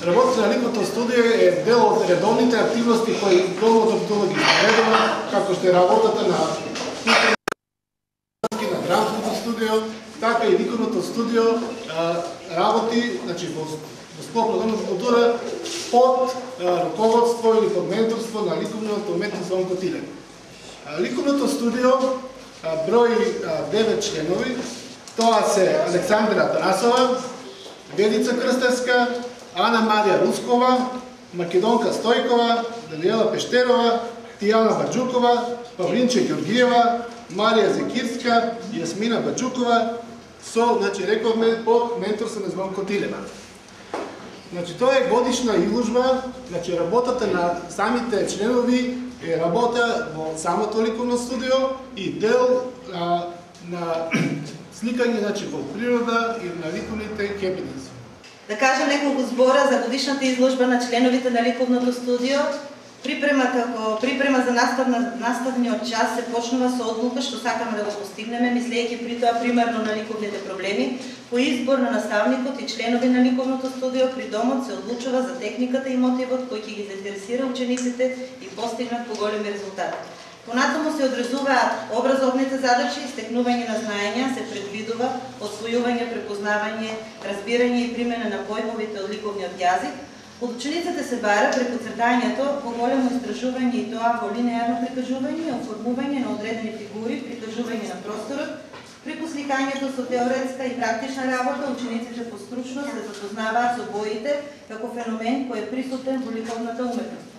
Работата на ликовното студио е дел од редовните активности кои Домот за култура ги спредува, како што е работата на драмското студио, така и ликовното студио работи, значи во склоп на Домот за култура под руководство или под менторство на ликовниот уметник Звонко Тилев. Ликовното студио брои 9 членови, тоа се Александра Атанасова, Велица Крстевска, Ана Марија Рускова, Македонка Стојкова, Даниела Пештерова, Тијана Баджукова, Павлинче Ѓоргиева, Марија Зекирска, Јасмина Баджукова, со, значи, рековме, под менторство на Звонко Тилев. Значи, тоа е годишна изложба, значи, работата на самите членови е работа во самото ликовно студио и дел на сликање, значи, во природа и на ликовните хепининси. Да кажем неколку збора за годишната изложба на членовите на ликовното студио. Припрема за наставниот час се почнува со одлука што сакаме да го постигнеме, мислејќи при тоа примерно на ликовните проблеми. По избор на наставникот и членови на ликовното студио при домот се одлучува за техниката и мотивот кој ќе ги заинтересира учениците и постигнат поголеми резултати. Понатаму се одрезуваат образовните задачи, стекнување на знаења, се предвидува освојување, препознавање, разбирање и примена на појмовите од ликовниот јазик. Од учениците се бара преку цртањето поголемо истражување и тоа во линеарно прикажување и оформување на одредени фигури, прикажување на просторот. Преку сликањето со теоретска и практична работа, учениците по стручност се запознаваат со боите како феномен кој е присутен во ликовната уметност.